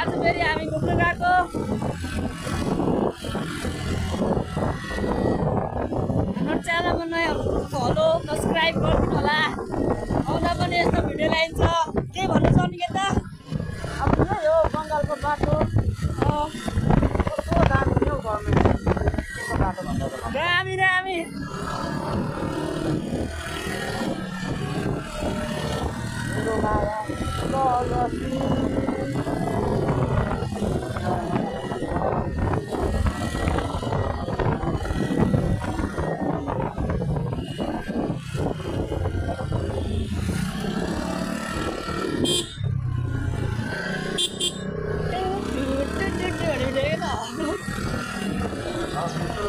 आज फेरि हामी घुम्न गएको हाम्रो च्यानलमा नयाँ फलो सब्सक्राइब गरिदिनु होला आउँदा पनि यस्तो भिडियो ल्याइन्छ के भन्नु छ निकेता अब यही हो बङ्गालको बाटो कस्तो दामी हो गभर्मेन्टको बाटो भन्दा त दामी दामी मेरो माया चलसी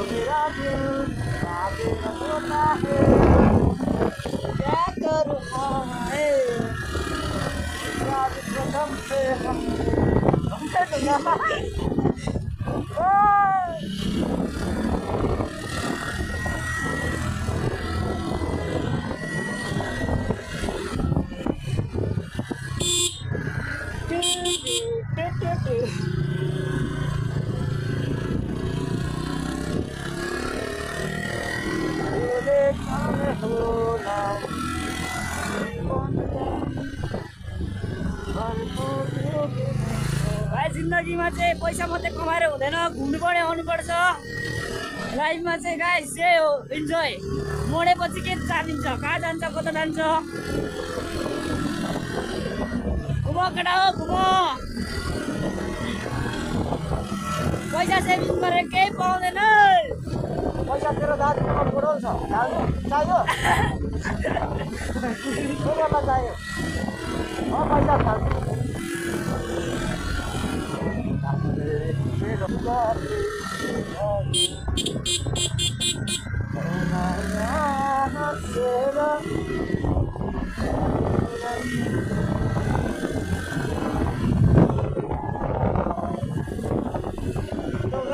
मेरा दिल आगे होता है क्या करूँ हाय याद कसम से हमसे तो यहाँ भाइ जिन्दगीमा चाहिँ पैसा मात्रै कमाएर हुँदैन घुम्नु पर्यो आउनुपर्छ लाइफमा चाहिँ गाइस यही हो इन्जोय मोडेपछि के चाहिन्छ कहाँ जान्छ कता जान्छ घुम केटा हो घुम पैसा सेभिङ गरेर केही पाउँदैन पैसा तेरो दाजुमा बुढो छ चाहियो चाहियो पैसा छ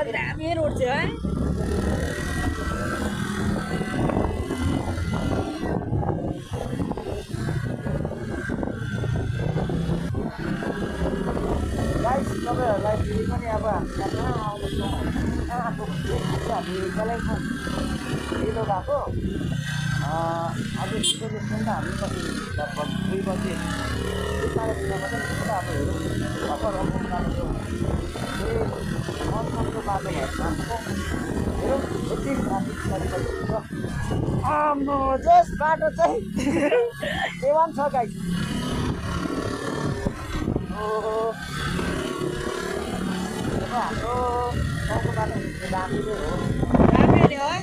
दामी रोड थियो है तपाईँहरूलाई फेरि पनि अब कहाँ आउँदैछौँ कहाँको हामी कालिम्पोङ ढिलो भएको अझै छिटो निस्क्यौँ त हामी पछि लगभग 2 बजे 3:30 मात्रै निस्क्यौँ अब हेरौँ भर्खर रम्फू जाँदैछौँ मनसनको बाटो भएर जान्छौँ हेरौँ यति ट्राफिक आम्नो जस बाटो चाहिँ देवान छ गाइस हाम्रो गाउँको बाटो दामी नै हो दामी नि है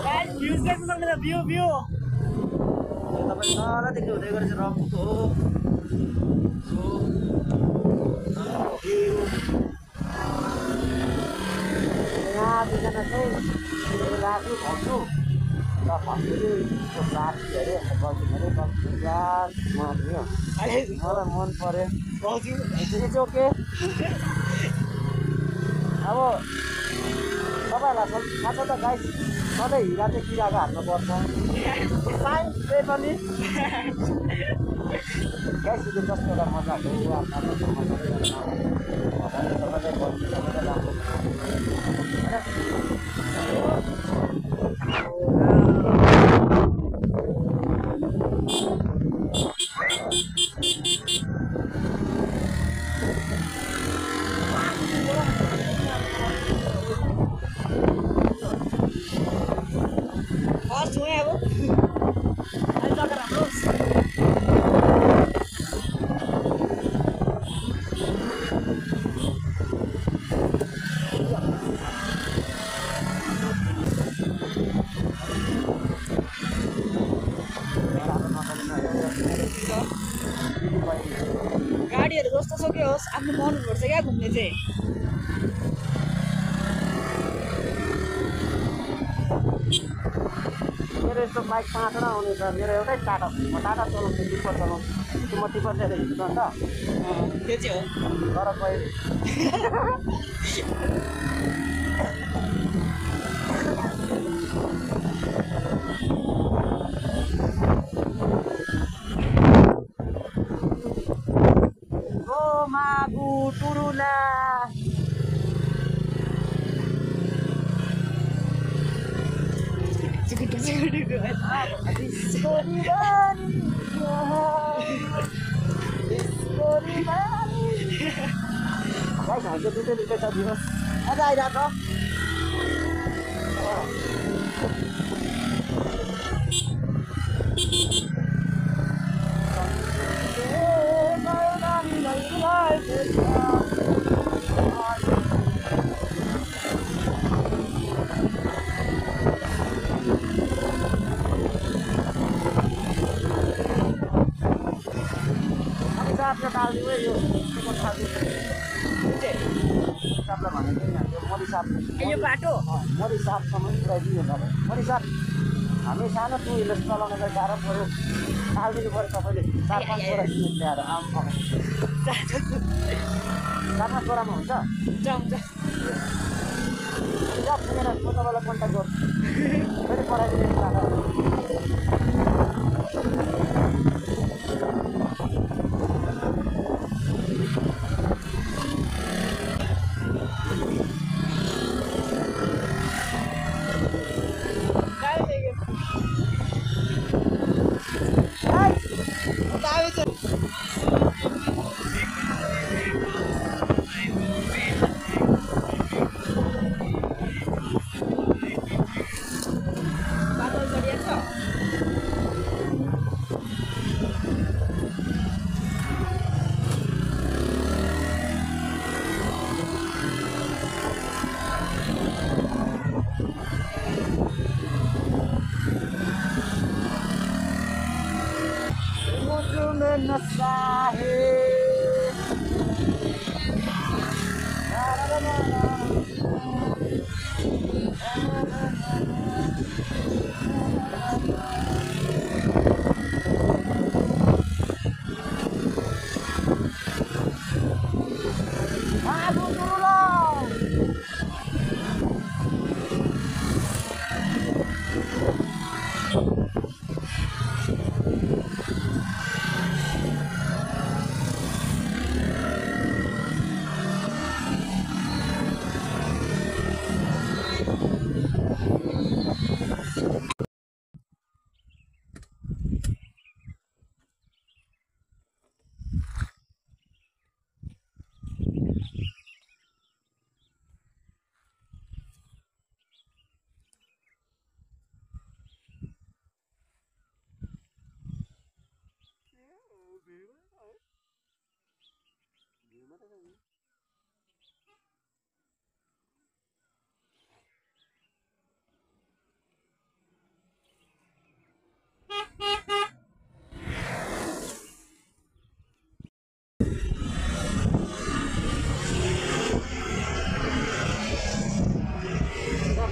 गाइस भ्यूज देख्न सक्नुहुन्छ भ्यू भ्यू तपाईँ तलदेखि हुँदै गरेछ रम्फूको हो यहाँ दुईजना चाहिँ राख्नु भन्छु र फर्स्टले साथीहरू गल्तीहरू उहाँहरू मलाई मन पऱ्यो इट्स ओके अब तपाईँहरूलाई थाहा छ त गाइस सधैँ हिरा चाहिँ किराको हातमा पर्छ साइन्स चाहिँ पनि गाइस यो जस्तो एउटा मजा हो आफ्नो तपाईँले गर्नु राम्रो फर्स्ट हुँ अब अहिले जग्गा राम्रो गाडीहरू जस्तो सके होस् आफ्नो मन हुनुपर्छ क्या घुम्ने चाहिँ मेरो यस्तो बाइक 5वटा आउने छ मेरो एउटै टाटा म टाटा चलाउँछु टिप्पर चलाउँछु म टिप्पर लिएर हिँड्छु अन्त त्यो चाहिँ हो तर पहिले बुटुरुला भाइको दुइटै दुइटै छ दिनुहोस् अझ आइरहेको सापले टालिदियो यो सापलाई भनेको यो मरि साप यो बाटो मरि सापसम्म पुऱ्याइदियो तपाईँ मरि साप हामी सानो टु हिलर्स चलाउनलाई गाह्रो पऱ्यो टालिदिनु पऱ्यो तपाईँले 4-5 बोरा सिमेन्ट ल्याएर आम 4-5 बोरामा हुन्छ हुन्छ पुगेर म तपाईँलाई कन्ट्याक्ट गर्छु फेरि पठाइदिनु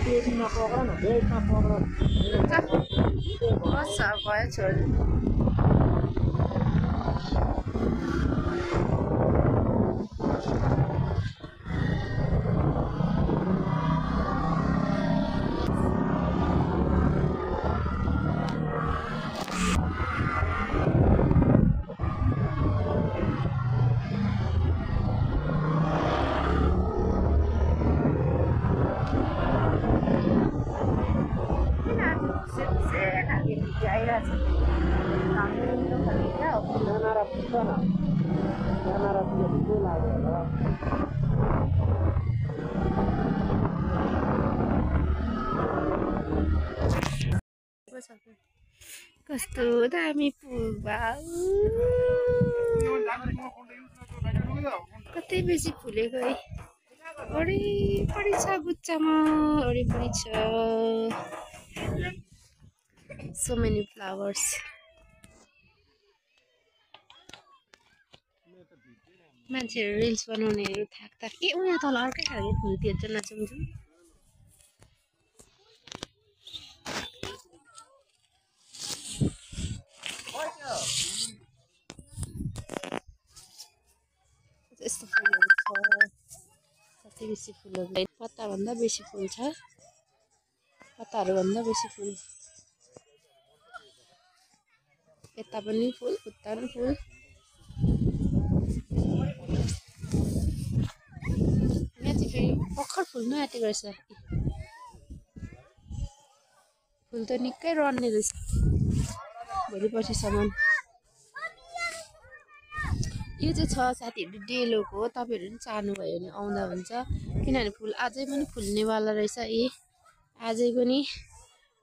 पेटीमा पक्र न बेल्टमा पक्र बस भयो छोड कस्तो दामी फुल कतै बेसी फुलेको है वरिपरि छ गुच्चामा वरिपरि छ so many flowers मान्छेहरू रिल्स बनाउनेहरू थाक ए उहाँ तल अर्कै खालको फुल त्यो नचुम्छु यस्तो फुलहरू छ कति बेसी फुलहरू पत्ताभन्दा बेसी फुल छ पत्ताहरूभन्दा बेसी फुल यता पनि फुल उता पनि फुल फुल्नु आँटेको रहेछ फुल त निकै रन्ने रहेछ भोलि पर्सिसम्म यो चाहिँ छ साथीहरू डेलोको हो तपाईँहरू पनि चाहनुभयो भने आउँदा हुन्छ किनभने फुल अझै पनि फुल्नेवाला रहेछ अझै पनि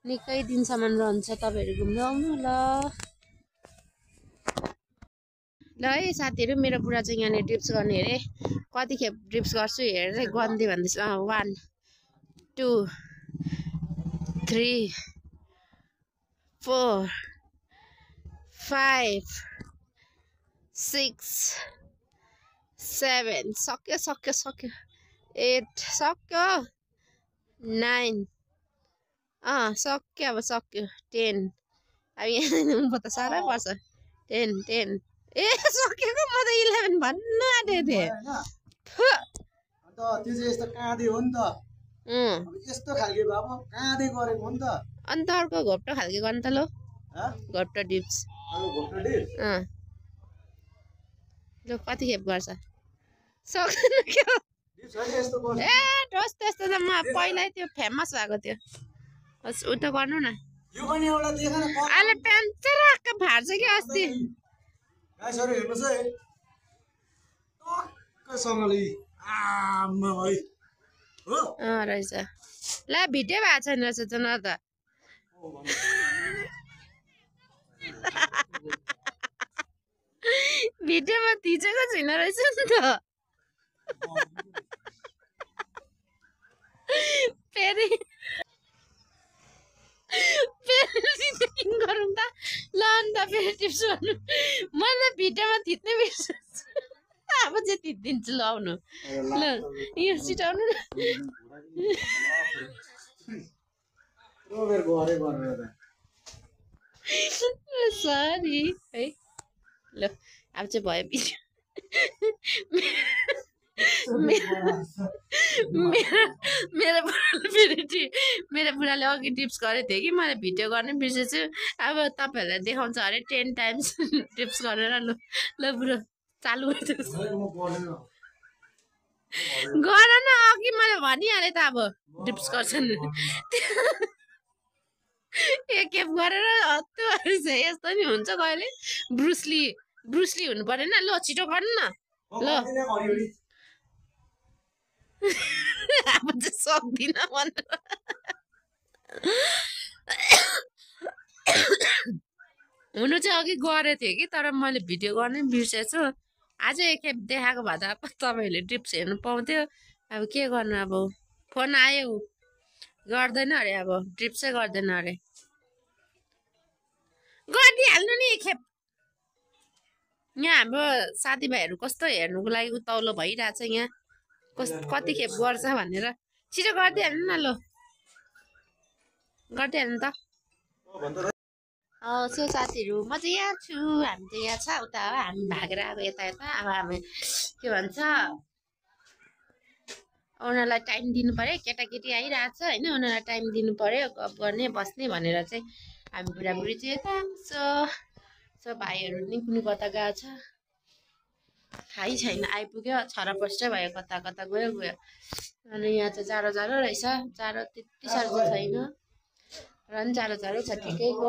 निकै दिनसम्म रहन्छ तपाईँहरू घुम्न आउनु ल है साथीहरू मेरो बुढा चाहिँ यहाँनिर ड्रिप्स गर्ने अरे कतिखेप ड्रिप्स गर्छु हेरेर गन्दै भन्दैछु 1 2 3 4 5 6 7 सक्यो 8 सक्यो 9 सक्यो अब सक्यो 10 अब यहाँ त साह्रै पर्छ 10 ए सकेको म त 11 भन्न आँटेको थिएँ अन्त त्यो चाहिँ यस्तो काँदे हो नि त अब यस्तो खालके भए पो काँदे गरेको हो नि त अन्त अर्को घोप्टो खालके गर्नु त लो घोप्टो डिप्स ल कतिखेप गर्छ सक्दैन क्या ए टोस्ट त्यस्तो त म पहिल्यै त्यो फेमस भएको थियो बस उता गर्नु न यो पनि एउटा देख न अहिले प्यान्ट चराक्क फाड्छ कि अस्ति गाइसहरु हेर्नुस् है टक्कसँगले आम्मा भाइ हो रहेछ ला भिडियो भएको छैन रहेछ त न त भिडियोमा थिचेको छैन रहेछ नि त फेरि गरौँ त ल अन्त फेरि टिप्स गर्नु मैले भिडियोमा थिच्नै बिर्सेछु अब चाहिँ थिचिदिन्छु ल आउनु ल यो सिटाउनु न सरी है ल अब चाहिँ भयो भिडियो मेरो बुढाले अघि टिप्स गरेको थियो कि मैले भिडियो गर्ने बिर्सेछु अब तपाईँहरूलाई देखाउँछ अरे 10 टाइम्स टिप्स गरेर ल बुढो चालु गर न अघि मैले भनिहालेँ त अब टिप्स गर्छन् एकखेप गरेर हत्तु यस्तो नि हुन्छ कहिले ब्रुसली हुनु परेन ल छिटो गर्नु न ल अब चाहिँ सक्दिनँ भनेर हुनु चाहिँ अघि गरेको थिएँ कि तर मैले भिडियो गर्नै बिर्सेछु आज एकखेप देखाएको भए त तपाईँहरूले टिप्स हेर्नु पाउँथ्यो अब के गर्नु अब फोन आयो गर्दैन अरे अब टिप्सै गर्दैन अरे गरिदिइहाल्नु नि एकखेप यहाँ हाम्रो साथीभाइहरू कस्तो हेर्नुको लागि उताउलो भइरहेछ यहाँ कति खेप गर्छ भनेर छिटो गरिदिइहाल्नु न ल गरिदिइहाल्नु त सो साथीहरू म चाहिँ यहाँ छु हामी चाहिँ यहाँ छ उता हो हामी भागेर अब यता अब हामी के भन्छ उनीहरूलाई टाइम दिनु पर्यो केटाकेटी आइरहेछ होइन उनीहरूलाई टाइम दिनु पर्यो गफ गर्ने बस्ने भनेर चाहिँ हामी बुढाबुढी चाहिँ यता सो भाइहरू नि कुनै कता गएको छ थाहै छैन आइपुग्यो छरपष्टै भयो कता कता गयो अनि यहाँ चाहिँ जाडो रहेछ जाडो त्यति साह्रो चाहिँ छैन र पनि जाडो छ ठिकैको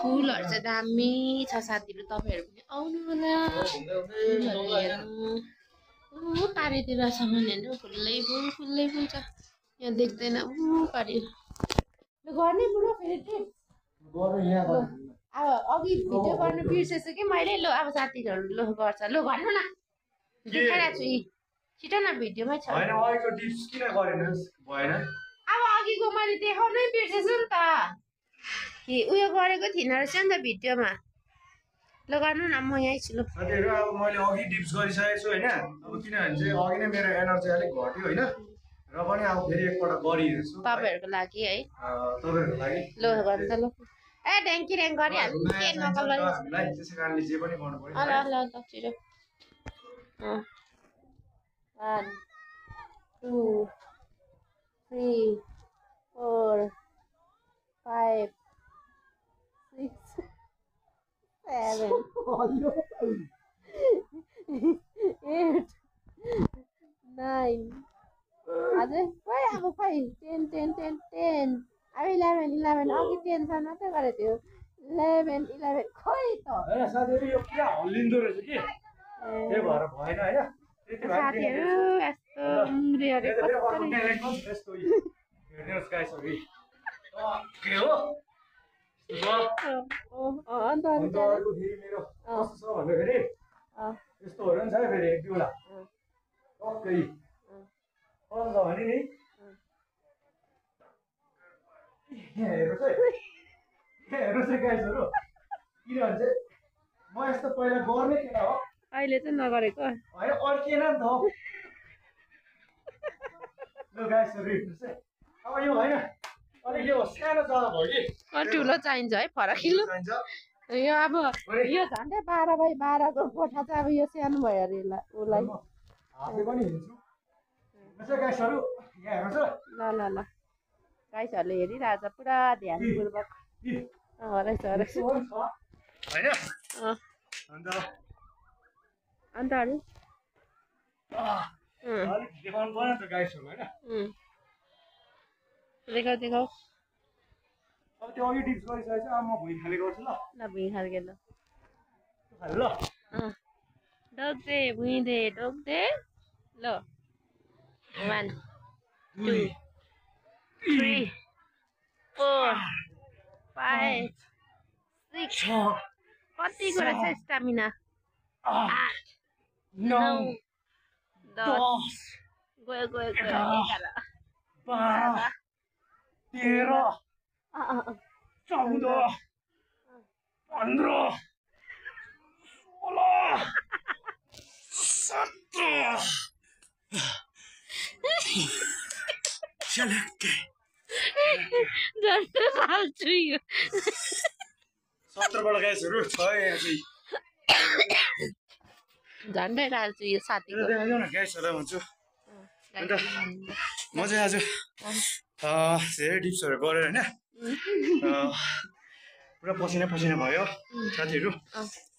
फुलहरू चाहिँ दामी छ साथीहरू तपाईँहरू पनि आउनु होला फुलहरू हेर्नु पारितिरसम्म हेर्नु फुल्लै फुल छ यहाँ देख्दैन पारि गर्ने बुढो फेरि अब अघि भिडियो गर्नु बिर्सेछु कि मैले ल अब साथीहरू ल गर्छ ल भन्नु न देखाइरहेको छु छिटो न भिडियोमै छ अब अघिको मैले देखाउनै बिर्सेछु नि त कि उयो गरेको थिइनँ रहेछ नि त भिडियोमा ल गर्नु न म यहीँ छु ल साथीहरू अब मैले अघि टिप्स गरिसकेको छु होइन अब किनभने चाहिँ अघि नै मेरो एनर्जी अलिक घट्यो होइन र पनि अब फेरि एकपल्ट गरिहेर्छु तपाईँहरूको लागि है तपाईँहरूको लागि ल गर्नु त ल ए ड्याङ्की ड्याङ गरिहाल्नु के नकल हामीलाई त्यसै कारणले जे पनि गर्नु पर्यो ल त छिटो 1 2 3 4 5 6 7 8 9 अझै खै 10 10 10 10 अब 11 11 अघि 10 सम्म मात्रै गरेको थियो 11 11 खै त होइन साथीहरू यो पुरा हल्लिँदो रहेछ कि त्यही भएर भएन होइन त्यति भएर साथीहरू यस्तो उम्रिएर यस्तो हेर्नुहोस् गाइसहरू के हो अन्त अन्त अर्को फेरि मेरो कस्तो छ भन्दाखेरि यस्तो हो नि छ है फेरि एक दुईवटा टक्कै कस्तो छ भने नि हेर्नुहोस् है गाइसहरू किनभने चाहिँ म यस्तो पहिला गर्ने केटा हो अहिले चाहिँ नगरेको होइन अड्किएन नि त ल गाइसहरू हेर्नुहोस् है अब यो होइन अलिक यो सानो जग्गा भयो कि ठुलो चाहिन्छ है फरकिलो चाहिन्छ यो अब यो झन्डै 12 बाई 12 को कोठा चाहिँ अब यो सानो भयो अरे उसलाई हातले पनि हिँड्छु हेर्नुहोस् है गाइसहरू यहाँ हेर्नुहोस् ल ल ल गाइसहरूले हेरिरहेछ पुरा ध्यानपूर्वक हराइछ हराइछ होइन अन्त अरू अलिक देखाउनु पर्यो नि त गाइसहरू होइन देखाउ देखाउ अब त्यो अघि टिप्स गरिसकेको अब म भुइँ खाली गर्छु ल भुइँ खाल्के ल खाली ल डोक्दे भुइँ दे डोक्दे ल 1 2 3 4 5 6 कति कुरा छ स्टामिना 8 9 10 गयो गयो गयो 11 12 13 14 15 16 17 झन्डै फाल्छु यो 17 बाट गाइसहरू छ यहाँ चाहिँ झन्डै राल्छु यो साथीको गाइसहरूलाई भन्छु अन्त म चाहिँ आज धेरै टिप्सहरू गरेर होइन पुरा पसिना पसिना भयो साथीहरू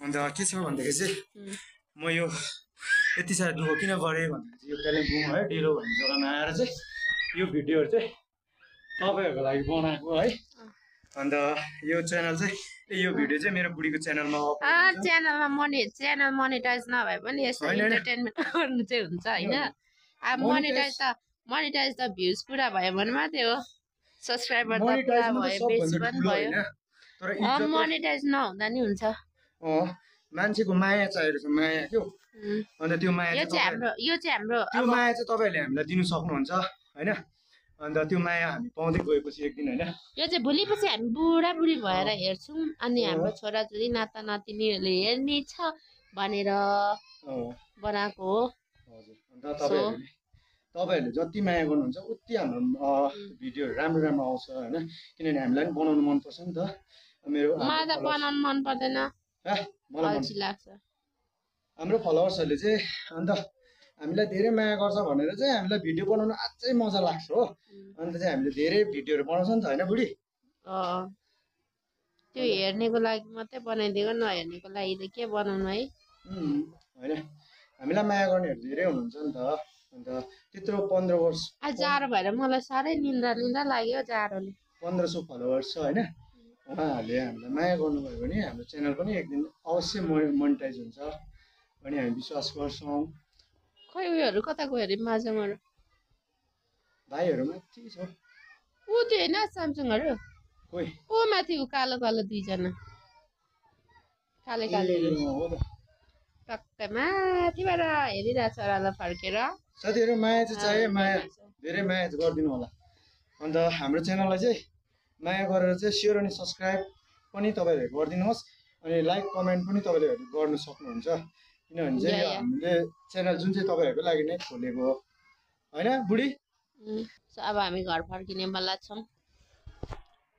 अन्त के छ भन्दाखेरि चाहिँ म यो यति साह्रो दुःख किन गरेँ भन्दाखेरि चाहिँ यो कालिम्पोङ है डेलो भन्ने जग्गामा आएर चाहिँ यो भिडियोहरू चाहिँ तपाईँहरूको लागि बनाएको है अन्त यो च्यानल चाहिँ यो भिडियो चाहिँ मेरो बुढीको च्यानलमा च्यानल मोनेटाइज नभए पनि यस्तो इन्टरटेनमेन्ट गर्नु चाहिँ हुन्छ होइन अब मोनेटाइज त भ्युज पुरा भयो भने मात्रै हो सब्सक्राइबर त पुरा भयो बेस पनि भयो मोनेटाइज नहुँदा नि हुन्छ मान्छेको माया चाहिएको छ माया क्यौ अन्त त्यो माया यो चाहिँ हाम्रो त्यो माया चाहिँ तपाईँहरूले हामीलाई दिनु सक्नुहुन्छ होइन अन्त त्यो माया हामी पाउँदै गएपछि एक दिन होइन यो चाहिँ भोलिपछि हामी बुढा बुढी भएर हेर्छौँ अनि हाम्रो छोराछोरी नाता नातिनीहरूले हेर्ने छ भनेर बनाएको हो हजुर अन्त तपाईँहरूले जति माया गर्नुहुन्छ उति हाम्रो भिडियोहरू राम्रो राम्रो आउँछ होइन किनभने हामीलाई पनि बनाउनु मनपर्छ नि त मेरो मलाई त बनाउनु मन पर्दैन अल्छी लाग्छ हाम्रो फलोवर्सहरूले चाहिँ अन्त हामीलाई धेरै माया गर्छ भनेर चाहिँ हामीलाई भिडियो बनाउनु अझै मजा लाग्छ हो अन्त चाहिँ हामीले धेरै भिडियोहरू बनाउँछ नि त होइन बुढी त्यो हेर्नेको लागि मात्रै बनाइदिएको नहेर्नेको लागि त के बनाउनु है होइन हामीलाई माया गर्नेहरू धेरै हुनुहुन्छ नि त अन्त त्यत्रो 15 वर्ष जाडो भएर मलाई साह्रै निन्द्रा लाग्यो जाडोले 1500 फलोवर्स छ होइन उहाँहरूले हामीलाई माया गर्नुभयो भने हाम्रो च्यानल पनि एक दिन अवश्य मोनिटाइज हुन्छ अनि हामी विश्वास गर्छौँ खै उयोहरू कता गयो अरे माझमाहरू भाइहरू माथि छ ऊ त्यो होइन स्यामसङहरू कोही ओ माथि ऊ कालो कालो दुईजना काले कालेहरू हो त टक्कै माथिबाट हेरिरहेछ ओह्रालो फर्केर साथीहरू माया चाहिँ चाहियो माया धेरै माया गरिदिनु होला अन्त हाम्रो च्यानललाई चाहिँ माया गरेर चाहिँ सेयर अनि सब्सक्राइब पनि तपाईँहरूले गरिदिनुहोस् अनि लाइक कमेन्ट पनि तपाईँले गर्नु सक्नुहुन्छ किनभने चाहिँ हामीले च्यानल जुन चाहिँ तपाईँहरूको लागि नै खोलेको हो होइन बुढी अब हामी घर फर्किने बेला छौँ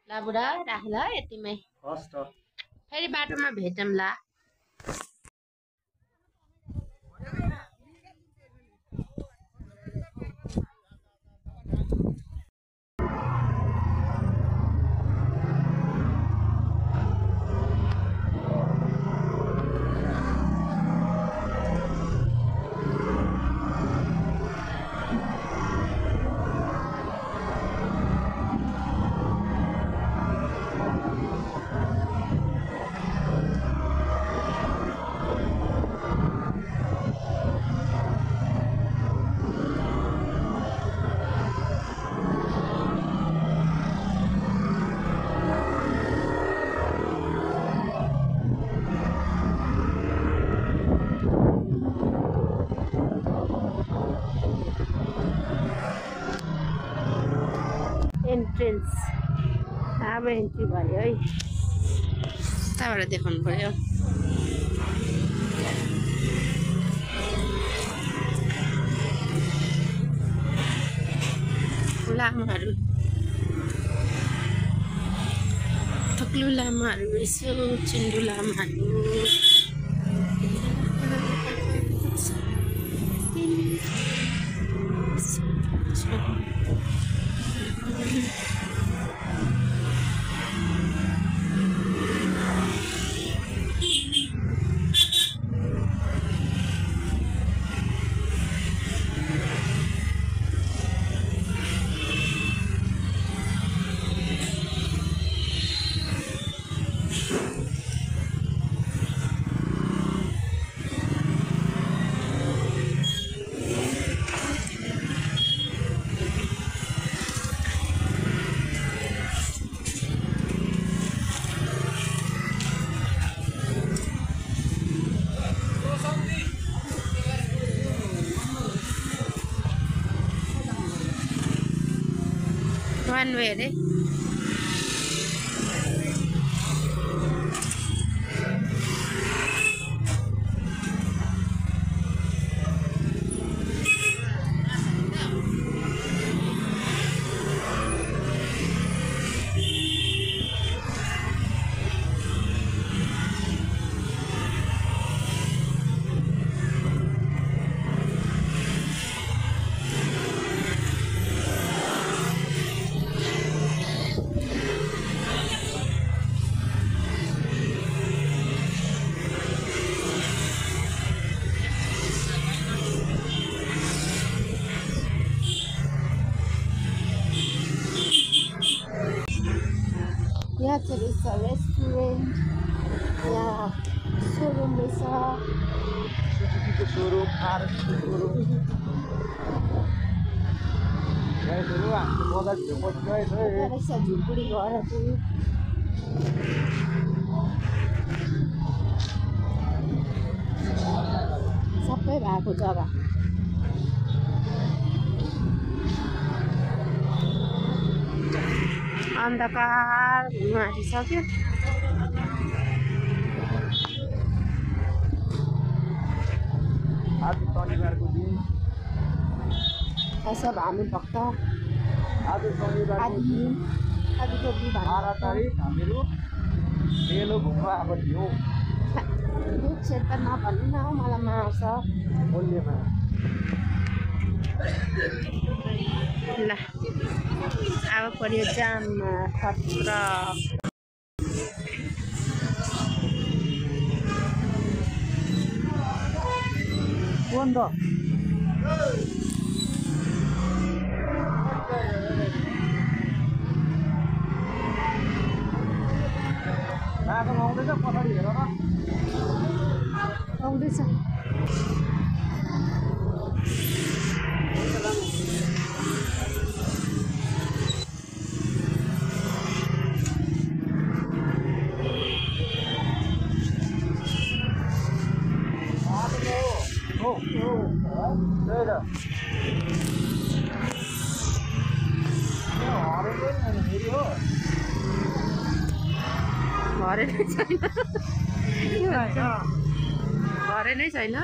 ल बुढा राख ल यतिमै हस् त फेरि बाटोमा भेटौँ ल एन्ट्रेन्स अब एन्ट्री भयो है यताबाट देखाउनु पर्यो लामाहरू थक्लु लामाहरू यसो चिन्डु लामाहरू one way अरे यहाँ चाहिँ रहेछ रेस्टुरेन्ट यहाँ सोरुम रहेछ झुलपुरी घरहरू सबै भएको जग्गा अन्धकार हुनु आँटिसक्यो आज शनिबारको दिन सब भानुभक्त आज शनिबारको दिन आदिको 12 तारिक हामीहरू डेलो घुम्न आएको थियौँ यो क्षेत्र नभन्नु न मलाई मार्छ बोल्नेमा ल अब पर्यो जाममा खत्र बन्द बाटो आउँदैछ पछाडि हेर न आउँदैछ घरै नै छैन घरै नै छैन